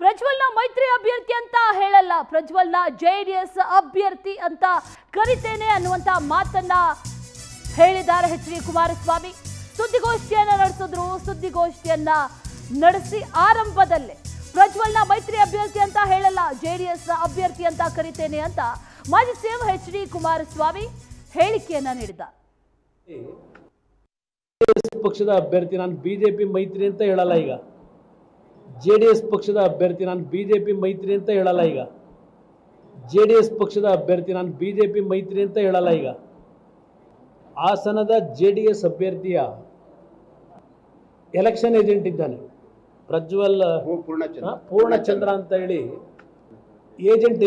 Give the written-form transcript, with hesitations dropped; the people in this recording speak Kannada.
ಪ್ರಜ್ವಲ್ನ ಮೈತ್ರಿ ಅಭ್ಯರ್ಥಿ ಅಂತ ಹೇಳಲ್ಲ, ಪ್ರಜ್ವಲ್ನ ಜೆಡಿಎಸ್ ಅಭ್ಯರ್ಥಿ ಅಂತ ಕರಿತೇನೆ ಅನ್ನುವಂತ ಮಾತನ್ನ ಹೇಳಿದ್ದಾರೆ ಎಚ್ ಡಿ ಕುಮಾರಸ್ವಾಮಿ. ಸುದ್ದಿಗೋಷ್ಠಿಯನ್ನ ನಡೆಸಿದ್ರು. ಸುದ್ದಿಗೋಷ್ಠಿಯನ್ನ ನಡೆಸಿ ಆರಂಭದಲ್ಲೇ ಪ್ರಜ್ವಲ್ನ ಮೈತ್ರಿ ಅಭ್ಯರ್ಥಿ ಅಂತ ಹೇಳಲ್ಲ, ಜೆಡಿಎಸ್ ಅಭ್ಯರ್ಥಿ ಅಂತ ಕರಿತೇನೆ ಅಂತ ಮಾಜಿ ಸಿಎಂ ಎಚ್ ಡಿ ಕುಮಾರಸ್ವಾಮಿ ಹೇಳಿಕೆಯನ್ನ ನೀಡಿದ್ದಾರೆ. ಪಕ್ಷದ ಅಭ್ಯರ್ಥಿ ನಾನು ಬಿಜೆಪಿ ಮೈತ್ರಿ ಅಂತ ಹೇಳಲ್ಲ. ಈಗ ಜೆಡಿಎಸ್ ಪಕ್ಷದ ಅಭ್ಯರ್ಥಿ ನಾನು ಬಿಜೆಪಿ ಮೈತ್ರಿ ಅಂತ ಹೇಳಲ್ಲ. ಈಗ ಜೆಡಿಎಸ್ ಪಕ್ಷದ ಅಭ್ಯರ್ಥಿ ನಾನು ಬಿಜೆಪಿ ಮೈತ್ರಿ ಅಂತ ಹೇಳಲ್ಲ. ಈಗ ಹಾಸನದ ಜೆಡಿಎಸ್ ಅಭ್ಯರ್ಥಿಯ ಎಲೆಕ್ಷನ್ ಏಜೆಂಟ್ ಇದ್ದಾನೆ ಪ್ರಜ್ವಲ್ ಪೂರ್ಣಚಂದ್ರ ಅಂತ ಹೇಳಿ ಏಜೆಂಟ್